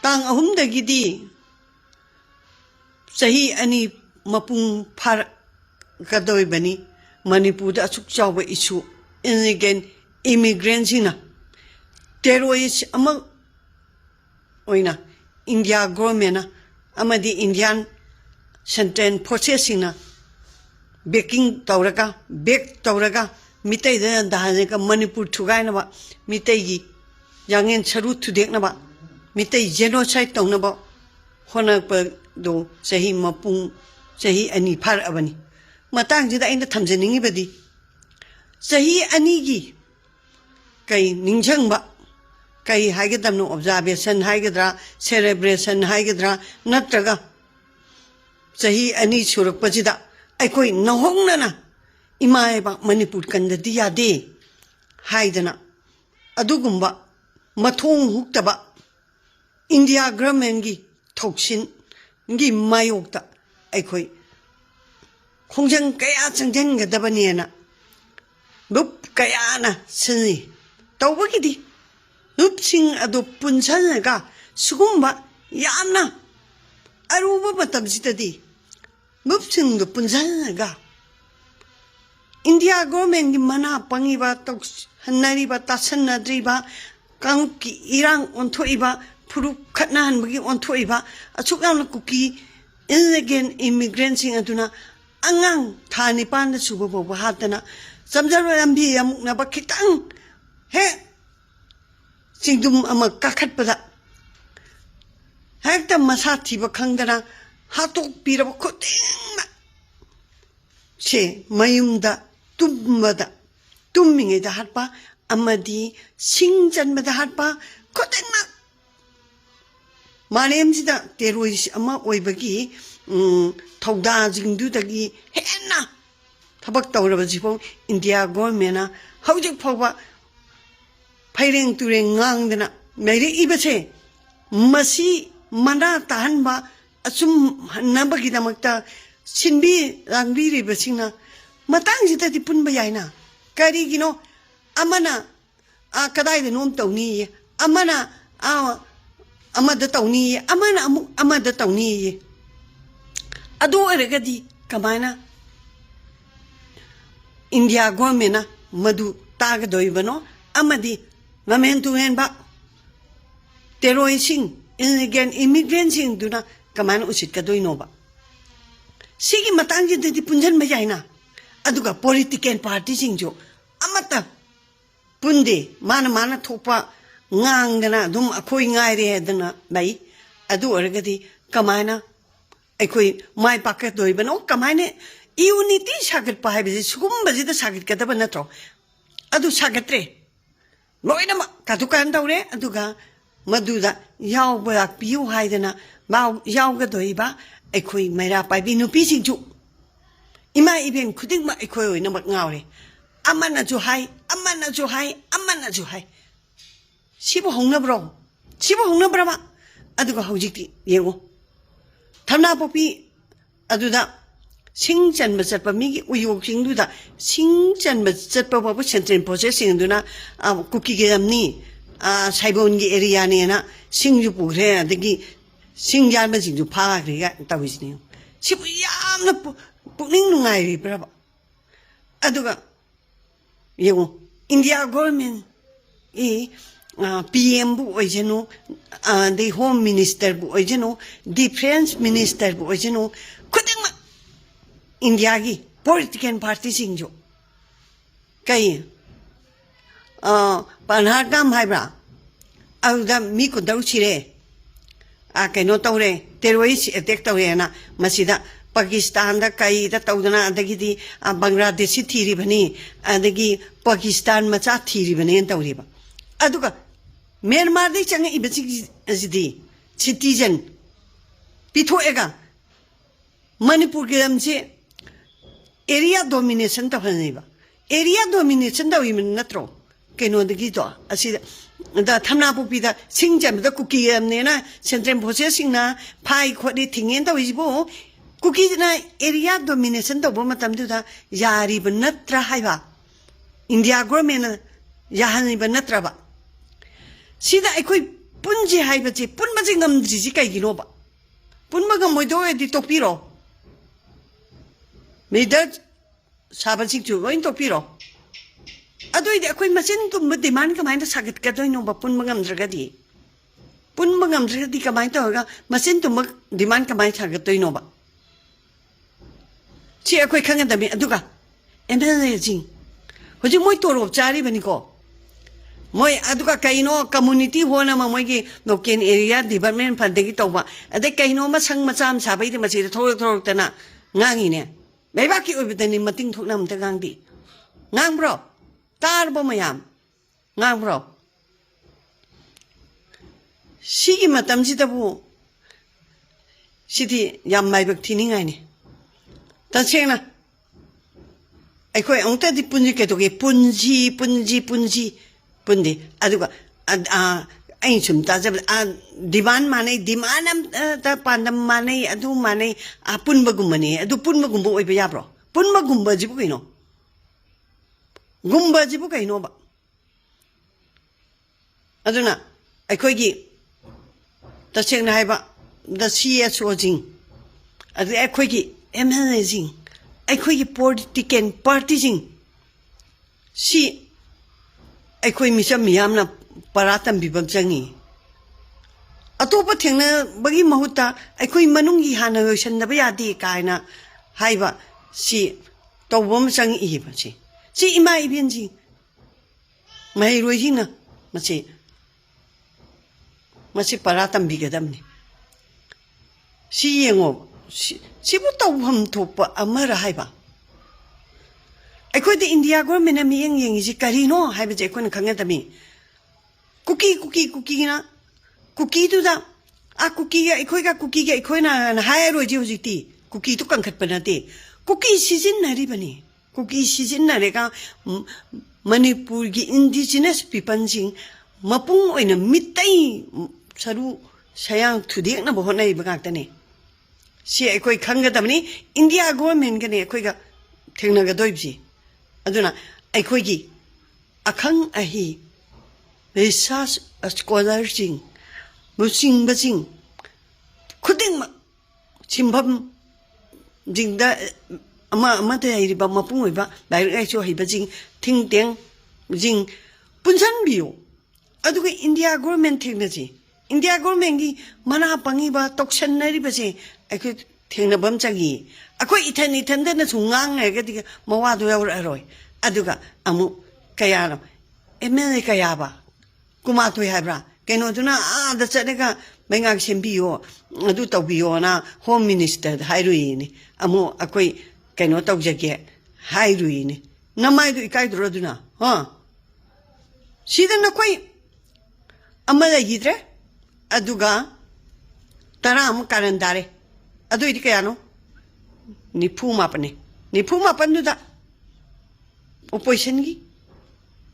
tang ahum da gidi sahi ani mapung phar kadoi bani Manipur da asuk chawa issue again immigrants na terrorists among oina India government na amadi Indian sentence processing na baking tauraga mitai da ka Manipur thugai na ba mitai gi yangen charu thudek na ba mitai genocide tong na ba hona pa do sahi mapung sahi ani phar abani matang jida inda thamjaningi badi sahi ani gi kai ningjang ba kai haigedam no observation haigedra celebration haigedra natraga sahi ani surak pajida ai koi nahong na imai ba Manipur kanda dia de haidana adugumba mathong huktaba India government gi thokshin gi mayokta ai koi khongjang kaya changjang ga dabani na lup kaya na sini tawbagi di lup sing ado punsan ga sugumba yamna aruba matam sitadi lup sing do punsan ga India government gi mana pangi ba tok hanari ba tasan nadri ba kang ki irang onthoi ba phuru khatnan bagi onthoi ba achukam kuki again immigrants sing aduna angang thani pan da subo bo hatana samjaro ambi amuk na bakitang he singdum ama kakhat pada hekta masa thiba khangdana hatok piraba khoting che mayumda tummada tumminge da hatpa amadi singjanmada hatpa khoting ma Malem sida terrorist ama oibagi thauda jingdu dagi henna thabak tawraba jipo India government na hawjik phawba phaireng tureng ngangdana meire ibase masi mana tahanba asum nabagi damakta sinbi rangbi ribasingna matang sida ti punba yaina kari gino amana kadai de nom tawni amana amada tawni amana amada tawni adu ergadi kamana India government na madu tag doibano amadi momentu henba terrorism again immigrants duna kamana usit ka doino ba sigi matang jin di punjan majaina aduga political party singjo amata punde mana thopa ngangana dum akoi ngaire dana bai adu orgadi kamana akoi mai paket doibano kamane unity sagat pa habi sugum bazida sagat kadaba natro adu sagatre loina kadukan dawre aduga maduda yaw ba piu haidana ba yaw ga doiba akoi maira pa bi nu pi singju ima ibeng khuding ma akoi oina mak ngawre amana ju hai Sibo hongna bro ba aduga hojikti yengo thamna popi aduda singjan majatpa migi uyok singduda singjan majatpa babu central processing duna kuki geamni saibon gi area ne na singju pugre adagi singjan ma singju pha gre ga tawisni sibo yamna pukning nungai ri braba aduga yengo India government PM bu ojeno the home minister bu ojeno defense minister bu ojeno khuding ma India gi political party singjo kai panhagam haibra auda mi ko dauchire kaino tawre terrorist attack tawre na masida Pakistan da kai da tawdana adagi Bangladesh thiri bani adagi Pakistan macha thiri bani tawri ba aduga Myanmar de change ibasi azidi citizen pitho ega Manipur ke amse area domination ta bhaneba area domination da wimin natro keno de gi to asi da thamna pu pi da singjam da kuki amne na central processing na phai khodi thingen ta wibo kuki na area domination da bo matam du da yari ban natra haiba India government yahani ban natra ba Sida ekoi punji hai ba chi pun ma chi ngam ji ji kai gi no ba pun ma ga moi do di tok pi ro me da sa ba chi chu wai tok pi ro adoi de akoi ma chen tu ma de man ka mai da sagat ka doi no ba pun ma ngam dra ga di pun ma ngam dra di ka mai to ga ma chen tu ma de man ka mai sagat doi no ba chi akoi khang da mi adu ga em da ji ho ji moi to ro cha ri ba ni ko moi aduka kaino community hona ma moi gi local area development fund gi to ba ade kaino ma sang ma cham sa bai de ma chi thor thor ta na ngangi ne mai ba ki oi ba ni mating thok nam ta gang di ngang bro tar bo mayam ngang bro si gi matam ji da bu si di yam mai bak thi ni ngai ni ta cheng na ai khoi ong ta di punji ke to ge punji pundi aduga ai chum ta jab divan mane dimanam ta pandam mane adu mane pun bagum mane adu pun bagum bo oi ba ya bro pun bagum ba ji bu kaino gumba ji bu kaino ba aduna ai khoi gi ta cheng na hai ba da CSO jing adu ai khoi gi MLA jing ai khoi gi political party jing si ai khoi mi sam miyam na paratam bibam changi atopa thengna bagi mahuta ai khoi manung gi hana yosan da ba di kaina haiba si tawbam changi i ba si ima ibin ji mai roi ji na masi paratam bigadam ni si yengo si bu tawham thopa amara haiba ai khoi de India government mi yeng ji karino hai ba je kon khang ta mi cookie na cookie tu da cookie ga ai khoi na hai ro ji ji ti cookie tu kan khat pa na te cookie season na ri bani cookie season na re ka Manipur gi indigenous people jing mapung oina mitai saru sayang thudek na bo nai ba ga ta ne si ai khoi khang ga ta ni India government ga ne khoi ga thengna ga doi ji aduna ai khoi gi akhang ahi research scholars jing musing bajing khuding ma chimbam jing da ama ta ai ba mapung oi ba dai ai cho hi bajing thing teng jing punsan biyo aduga India government thengna ji India government gi mana pangi ba toksan nari ba ji ai khoi thengna bam chagi akoi ithan da na chungang ngai ga di mawa do yaw roi aduga amu kaya no MLA kaya ba kuma to ha bra keno duna da chane ga menga sembi yo adu taw bi yo na home minister hai rui ni amu akoi keno taw jage hai rui ni namai du ikai dro duna ha sida na koi amala yidre aduga taram karandare adu idi kaya no ni phuma pan du da opposition gi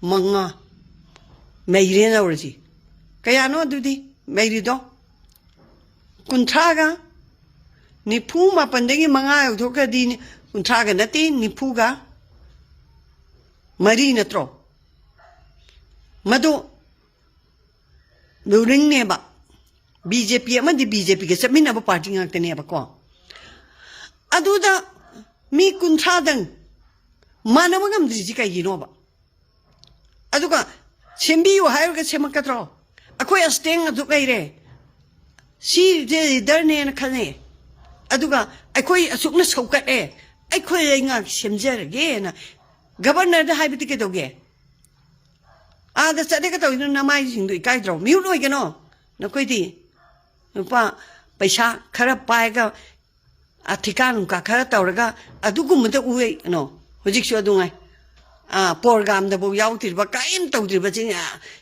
manga meire na urji kaya no dudi meiri do kuntraga ni phuma pandegi manga thoka di kuntraga nati ni phuga mari natro madu nuring ne ba BJP amadi BJP ke samina ba party ngak ne ba ko aduda mi kunthadang manamagam diji kai gino ba aduka sembi yo hayo ka semakatro akoi asteng adu kai re si de darne na khane aduga akoi asukna saukat akoi nga semjer ge na governor da haibiti ke doge da sade ka to na mai sing du kai dro mi loi ke no na koi di pa paisa khara pai ga athikan ka khara tawraga adugum da uwe no hojik shu adungai program da bo yaw tir ba kain taw tir ba jing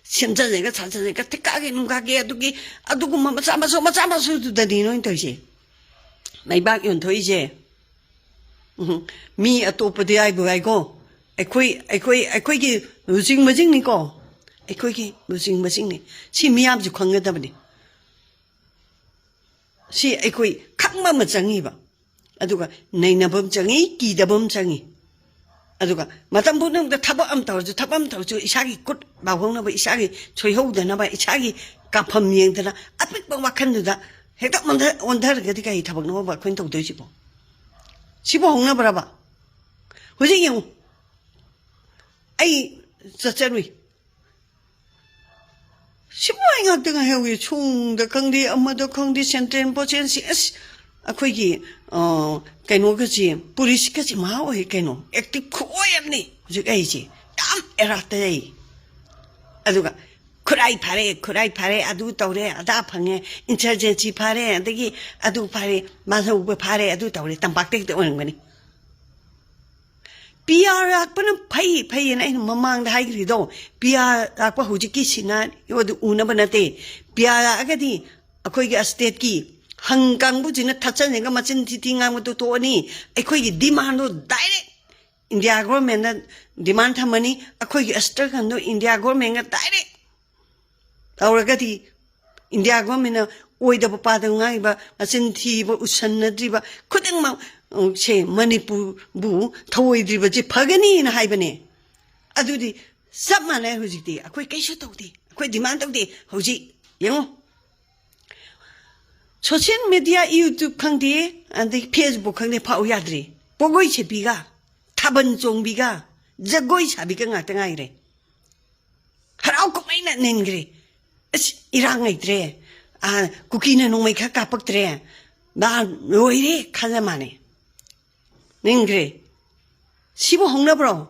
semja je ga cha je ga thika ge nung ga ge adugum ma cha su da di no into je mai ba yon thoi je mi atop de ai bo ai go ai gi losing ma jing ni ko ai gi losing ma jing ni si mi am ju khang ga da ba ni si ai khang ma changi ba aduga naina bam changi ki da bam changi aduga matam bunang da thaba am taw ju isagi kut ba hong na ba isagi choi ho da na ba isagi kapam yang tana apik bang wakan tu da hekta ondar ketika kita bang nama bakun tu tu siapa hongna berapa hujung yang ai secerwi siapa yang ada hewi chung da kang di amma da kang di sentren potensi as aku ini kaino kerja polisi kerja mau kaino aktif kuat ni hujung ai je tam erat ai aduga kurai pare adu taure ada phange intelligence pare adagi adu pare masa ube pare adu taure tampak tek on ngani PR akpana phai na mamang da haigri do PR akpa hujiki sina yodu una banate PR agadi akoi gi state ki hangkang bu jina thachan nga machin titinga mu to ani akoi gi demand do direct India government na demand thamani akoi gi astar kan do India government ga direct Auragati India government oida pada ngai ba machin thi ba usannadri ba khudang ma che Manipur bu thoi ba je phagani na hai bane adudi sab mane hujiti akoi kaisu tawdi akoi demand tawdi hoji yango social media YouTube khangdi and Facebook khangdi phau yadri pogoi che biga thaban chong biga jagoi sabi ka ngata ngai re harau ko mai na nengre irang ai tre kukina no mai kha kapak tre ba loire khala mane ningre sibo hongna bro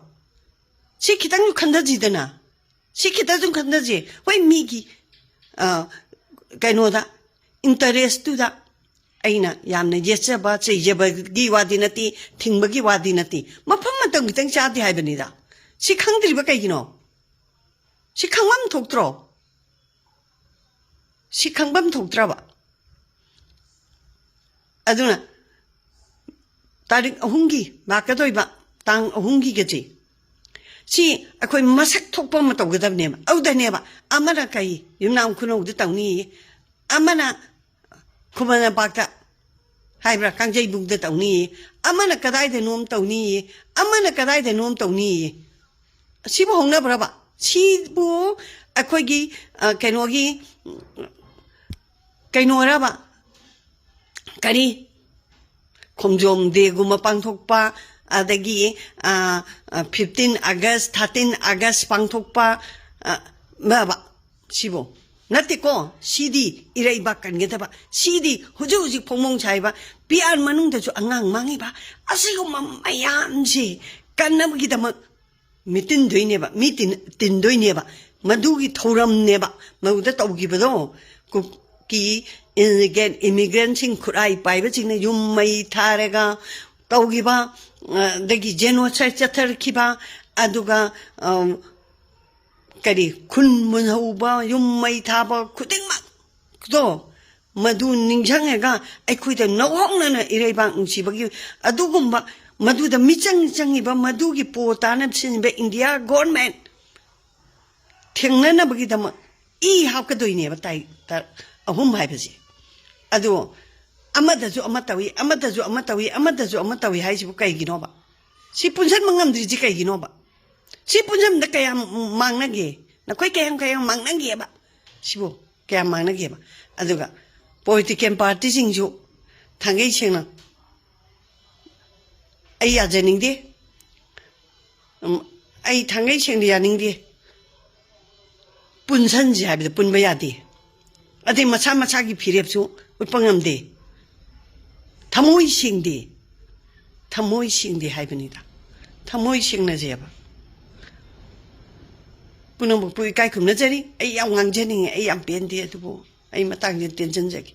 si kitang yu khanda ji dana si kita jung khanda ji wai mi gi kaino da interest tu da aina yamne yecha ba che yeba gi wadi nati thingba gi wadi nati mafam matang kitang cha di hai bani da si khangdri ba kai gino si khangwam thoktro si kangbam thoktraba aduna tarik ahungi makadoi ba tang ahungi geji si akoi masak thokpa ma tawgadab ne auda ne ba amana kai yumnam kuno du tawni amana kumana bakta haibra kangjai bug da tawni amana kadai de nom tawni amana kadai de nom tawni sibo hongna braba sibo akoi gi kenogi kainora ba kari khomjom de guma pangthokpa adagi 15 August 13 August pangthokpa ma ba sibo natiko CD irai ba kan ge ba CD huju phongmong chai ba PR manung da chu angang mangi ba asigo mayam ji kannam gi da mitin doine ba mitin tin doine ba madugi thoram ne ba mauda tawgi bado ki again immigrants in kurai pai ba ching yum mai tharega tawgi ba dagi genocide chatar ki ba aduga kari kun mun hau ba yum mai tha ba khuding ma do madu ningjang ga ai khui da no hong na irei ba ngsi ba gi adugum ba madu da michang changi ba madu gi po ta na sin be India government thengna na bagi dama I hab ka doine ba tai ta ahum hai basi adu amada ju amatawi amada ju amatawi amada ju amatawi hai sibu kai gino ba si punsan mangam dri ji kai gino ba si punsan da kaya mangna ge na koi kaya mangna ge ba sibu kaya mangna ge ba adu ga political party sing ju thangai chengna ai ya jening de ai thangai cheng ya ning de punsanji habi da punba yadi adi macha macha gi phirep chu utpangam de thamoi sing de haibani da thamoi sing na je ba punam pu kai khum na jari ai yang ngang jeni ai yang pen de tu ai matang de ten jan jagi